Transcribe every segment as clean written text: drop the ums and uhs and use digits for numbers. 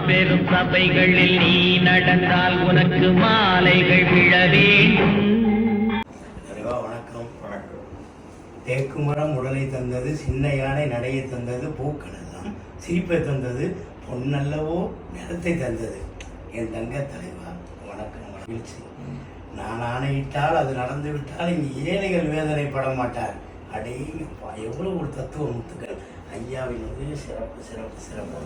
மாபெரும் சபைகளில் நீ நடந்தால் உனக்கு மாலைகள் விழ வேண்டும். வணக்கம். வணக்கம். தேக்கு மரம் உடலை தந்தது, சின்ன யானை நடையை தந்தது, பூக்கள் எல்லாம் சிரிப்பை தந்தது, பொன்னல்லவோ நிறத்தை தந்தது. என் தங்க தலைவா வணக்கம். மகிழ்ச்சி. நான் ஆணையிட்டால் அது நடந்து விட்டால் இங்கு ஏழைகள் வேதனைப்பட மாட்டார். அடேங்கப்பா, எவ்வளவு ஒரு தத்துவ முத்துக்கள். ஐயாவின் சிறப்பு சிறப்பு சிறப்பு.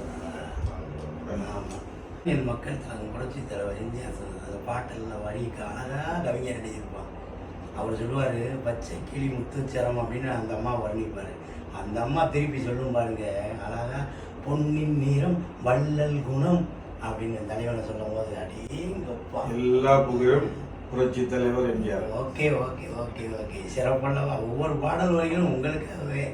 ஆமாம், என் மக்கள் தங்க புரட்சி தலைவர் எம்ஜிஆர் சொன்னது அந்த பாட்டெல்லாம் வரிக்கு அழகாக கவிஞர் எழுதியிருப்பான். அவர் சொல்லுவார், பச்சை கிளி முத்துச்சரம் அப்படின்னு அந்த அம்மா வர்ணிப்பார். அந்த அம்மா திருப்பி சொல்லும் பாருங்க அழகா, பொன்னின் நிறம் வள்ளல் குணம் அப்படின்னு தலைவனை சொல்லும் போது அடேங்கப்பா, எல்லா புகழும் புரட்சி தலைவர் MGR. Okay okay okay okay சிறப்பல்லவா. ஒவ்வொரு பாடல் வரிகளும் உங்களுக்காகவே.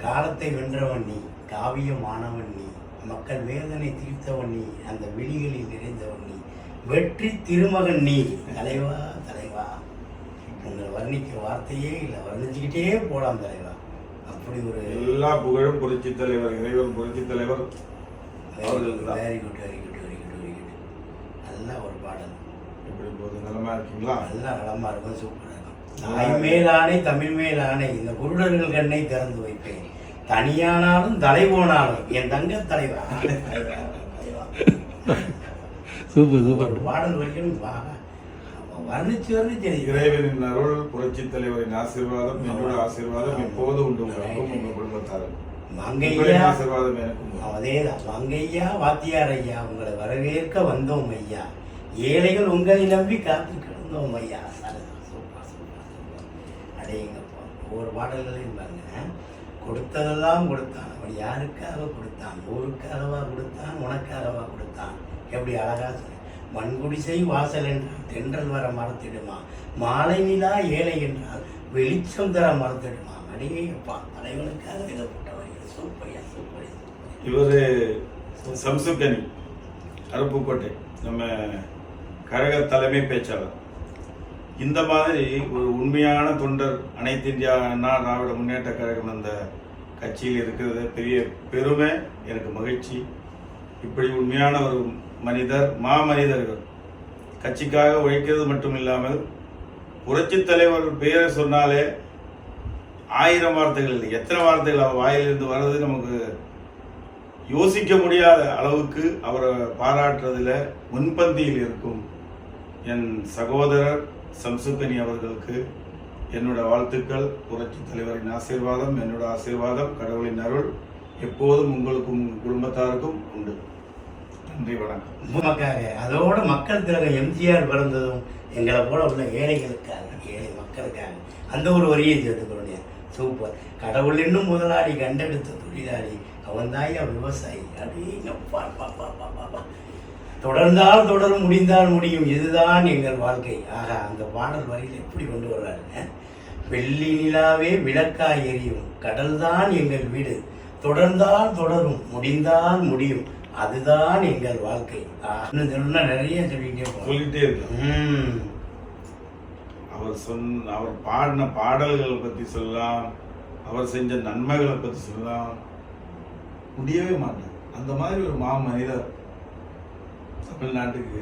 காலத்தை வென்றவன் நீ, காவியமானவன் நீ, மக்கள் வேதனை தீர்த்தவன் நீ, அந்த விழிகளில் நிறைந்தவன் நீ, வெற்றி திருமகன் நீ. தலைவா தலைவா, உங்களை வர்ணிக்க வார்த்தையே இல்லை, வர்ணிச்சுக்கிட்டே போலாம் தலைவா. அப்படி ஒரு எல்லா புகழும் புரட்சி தலைவர், இறைவன் புரட்சி தலைவர். Very good very good very good very good. நல்ல ஒரு பாடல். எப்படி போகுது? நலமா இருக்கீங்களா? நல்லா நலமா இருக்கும், சூப்பராக இருக்கும். தாய் மேலானை தமிழ் மேலானை, இந்த குருடர்கள் கண்ணை திறந்து வைப்பேன், தனியானாலும் தலை போனாலும் என் தங்க தலைவா. Super super. பாடல் வரைக்கும் வர்ணிச்சு வர்ணிச்சு. இறைவனின் அருள், புரட்சி தலைவரின் ஆசீர்வாதம், என்னோட ஆசீர்வாதம் எப்போது உண்டு உங்களுக்கும் உங்க குடும்பத்தாரும். மங்கையா ஆசீர்வாதம் எனக்கும். அதேதான். மங்கையா வாத்தியார் ஐயா, உங்களை வரவேற்க வந்தோம் ஐயா, ஏழைகள் உங்களை நம்பி காத்து கிடந்தோம் ஐயா. Super super super. அடேங்கப்பா, ஒவ்வொரு பாடல்களையும் பாருங்க. கொடுத்ததெல்லாம் கொடுத்தான், அவன் யாருக்காக கொடுத்தான்? ஊருக்காகவா கொடுத்தான்? உனக்காகவா கொடுத்தான்? எப்படி அழகா சொன்ன. மண்குடிசை வாசல் என்றால் தென்றல் வர மறத்திடுமா, மாலை நிலா ஏழை என்றால் வெளிச்சம் தர மறத்திடுமா. அடேப்பா, தலைவனுக்காக எழுதப்பட்டவர்கள். சூப்பையா சூப்பர். இவரு சம்சுகனி, அருப்புக்கோட்டை, நம்ம கழக தலைமை பேச்சாளர். இந்த மாதிரி ஒரு உண்மையான தொண்டர் அனைத்து இந்தியா அண்ணா திராவிட முன்னேற்ற கழகம் அந்த கட்சியில் இருக்கிறது பெரிய பெருமை, எனக்கு மகிழ்ச்சி. இப்படி உண்மையான ஒரு மனிதர், மாமனிதர்கள் கட்சிக்காக உழைக்கிறது மட்டும் இல்லாமல் புரட்சி தலைவர் பெயரை சொன்னாலே 1000 வார்த்தைகள் இல்லை, எத்தனை வார்த்தைகள் அவர் வாயிலிருந்து வர்றது நமக்கு யோசிக்க முடியாத அளவுக்கு அவரை பாராட்டுறதுல முன்பந்தியில் இருக்கும் என் சகோதரர் சம்சுகனி அவர்களுக்கு என்னோட வாழ்த்துக்கள். புரட்சி தலைவரின் ஆசீர்வாதம், என்னோட ஆசீர்வாதம், கடவுளின் அருள் எப்போதும் உங்களுக்கும் குடும்பத்தாருக்கும் உண்டு. நன்றி, வணக்கம். அதோட மக்கள் திலகம் எம்ஜிஆர் பிறந்ததும் எங்களை போல உள்ள ஏழைகளுக்காக, ஏழை மக்களுக்காக அந்த ஒரு வரியை சேர்த்துக்கிறோம். சூப்பர். கடவுள் என்னும் முதலாளி, கண்டெடுத்த தொழிலாளி, அவன் தாயா விவசாயி. அப்படிங்கப்பா, தொடர்ந்தால் தொடரும், முடிந்தால் முடியும், இதுதான் எங்கள் வாழ்க்கை. ஆகா, அந்த பாடல் வரியில் எப்படி கொண்டு வர்றாருங்க. வெள்ளி நிலாவே விளக்காய் எரியும், கடல் தான் எங்கள் வீடு, தொடர்ந்தால் தொடரும், முடிந்தால் முடியும், அதுதான் எங்கள் வாழ்க்கை. சொன்னா நிறைய சொல்லிட்டே இருக்கு. அவர் பாடின பாடல்களை பத்தி சொல்லலாம், அவர் செஞ்ச நன்மைகளை பத்தி சொல்லலாம், முடியவே மாட்டார். அந்த மாதிரி ஒரு மனிதர் தமிழ்நாட்டுக்கு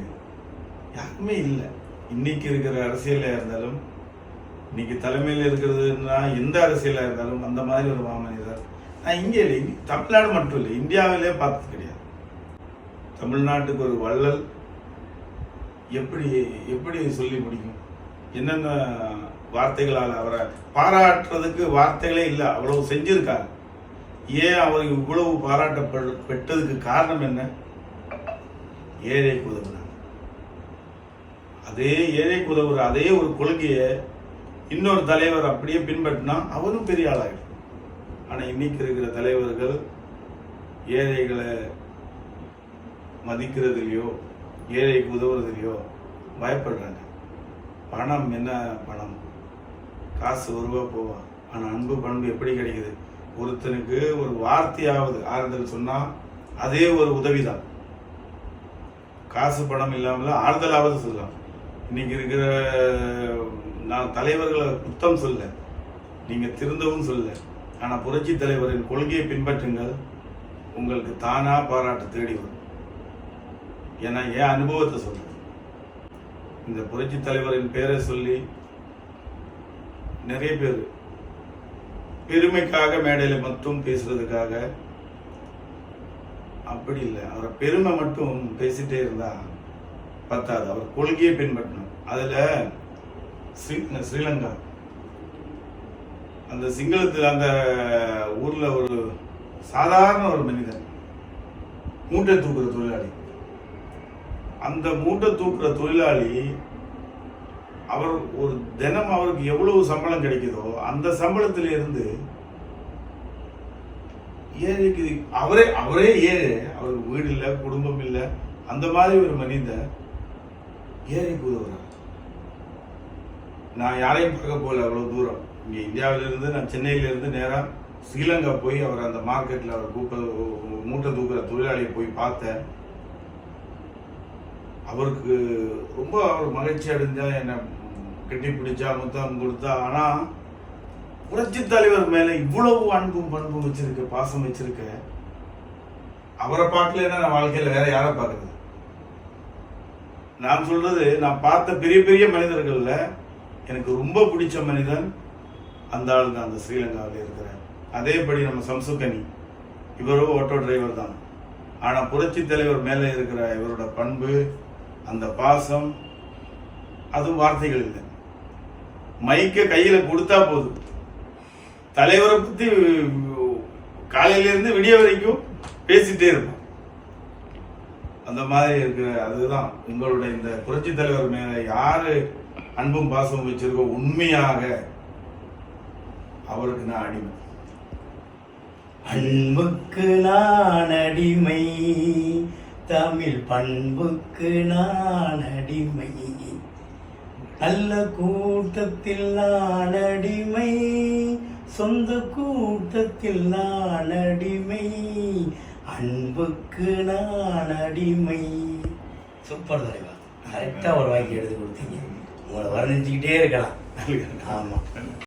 யாருமே இல்லை. இன்னைக்கு இருக்கிற அரசியலாக இருந்தாலும், இன்னைக்கு தலைமையில் இருக்கிறதுனா எந்த அரசியலாக இருந்தாலும் அந்த மாதிரி ஒரு மாமனிதர் நான் இங்கே இல்லை, தமிழ்நாடு மட்டும் இல்லை, இந்தியாவிலே பார்த்தது கிடையாது. தமிழ்நாட்டுக்கு ஒரு வள்ளல் எப்படி எப்படி சொல்லி முடிக்கும்? என்னென்ன வார்த்தைகளால் அவரை பாராட்டுறதுக்கு வார்த்தைகளே இல்லை, அவ்வளவு செஞ்சிருக்காரு. ஏன் அவர் இவ்வளவு பாராட்டப்பட்டதுக்கு காரணம் என்ன? ஏழைக்கு உதவுனாங்க. அதே ஏழைக்கு உதவுற அதே ஒரு கொள்கையை இன்னொரு தலைவர் அப்படியே பின்பற்றினா அவரும் பெரிய ஆளாயிடும். ஆனால் இன்னைக்கு இருக்கிற தலைவர்கள் ஏழைகளை மதிக்கிறதுலையோ ஏழைக்கு உதவுறதுலையோ பயப்படுறாங்க. பணம் என்ன பணம், காசு வருவா போவா. ஆனால் அன்பு பண்பு எப்படி கிடைக்குது? ஒருத்தனுக்கு ஒரு வார்த்தையாவது ஆறுதல் சொன்னா அதே ஒரு உதவிதான். காசு பணம் இல்லாமல் ஆறுதலாவது சொல்லலாம். இன்னைக்கு இருக்கிற நான் தலைவர்களை குத்தம் சொல்ல, நீங்க திருந்தவும் சொல்ல, ஆனா புரட்சி தலைவரின் கொள்கையை பின்பற்றுங்கள், உங்களுக்கு தானா பாராட்டு தேடி வரும். ஏன்னா என் அனுபவத்தை சொல்றேன். இந்த புரட்சி தலைவரின் பேரை சொல்லி நிறைய பேர் பெருமைக்காக மேடையில மட்டும் பேசுறதுக்காக அப்படி இல்லை. அவரை பெருமை மட்டும் பேசிட்டே இருந்தா பத்தாது. அவர் கொள்கையை பின்பற்றணும். அதுல ஸ்ரீலங்கா அந்த சிங்களத்தில் அந்த ஊர்ல ஒரு சாதாரண ஒரு மனிதன் மூட்டை தூக்குற தொழிலாளி. அந்த மூட்டை தூக்குற தொழிலாளி அவர் ஒரு தினம் அவருக்கு எவ்வளவு சம்பளம் கிடைக்குதோ அந்த சம்பளத்தில இருந்து ஏழைக்கு அவரே ஏழை. அவருக்கு வீடு இல்லை, குடும்பம் இல்லை. அந்த மாதிரி ஒரு மனிதன் ஏழைக்கு உதவுறார். நான் யாரையும் பார்க்க போகல அவ்வளவு தூரம். இங்க இந்தியாவிலிருந்து நான் சென்னையிலிருந்து நேரா ஸ்ரீலங்கா போய் அவர் அந்த மார்க்கெட்ல அவர் மூட்டை தூக்குற தொழிலாளியை போய் பார்த்தேன். அவருக்கு ரொம்ப அவர் மகிழ்ச்சி அடைஞ்சா, என்னை கட்டி பிடிச்சா, முத்தம் கொடுத்தா. ஆனா புரட்சி தலைவர் மேல இவ்வளவு அன்பும் பண்பும் வச்சிருக்க, பாசம் வச்சிருக்க, அவரை பார்க்கலன்னா நான் வாழ்க்கையில வேற யாரை பார்க்கறது? நான் சொல்றது, நான் பார்த்த பெரிய பெரிய மனிதர்கள்ல எனக்கு ரொம்ப பிடிச்ச மனிதன் அந்த ஆள் தான், அந்த ஸ்ரீலங்காவில் இருக்கிற. அதேபடி நம்ம சம்சுகனி, இவரும் ஆட்டோ டிரைவர் தான். ஆனா புரட்சி தலைவர் மேல இருக்கிற இவரோட பண்பு, அந்த பாசம், அது வார்த்தைகள் இல்லை. மைக்க கையில கொடுத்தா போதும், தலைவரை பத்தி காலையில இருந்து விடிய வரைக்கும் பேசிட்டே இருப்போம். அந்த மாதிரி இருக்கிற, அதுதான் உங்களுடைய இந்த புரட்சி தலைவர் மேல யாரு அன்பும் பாசமும் வச்சிருக்கோ, உண்மையாக அவருக்கு நான் அடிமை. அன்புக்கு நான் அடிமை, தமிழ் பண்புக்கு நான் அடிமை, நல்ல கூட்டத்தில் நான் அடிமை, சொந்த கூட்டத்தில் நான் அடிமை, அன்புக்கு நான் அடிமை. சூப்பர் தலைவா, கரெக்டா ஒரு வாக்கி எடுத்து கொடுத்தீங்க. உங்களை வர்ணிச்சுக்கிட்டே இருக்கலாம். ஆமா.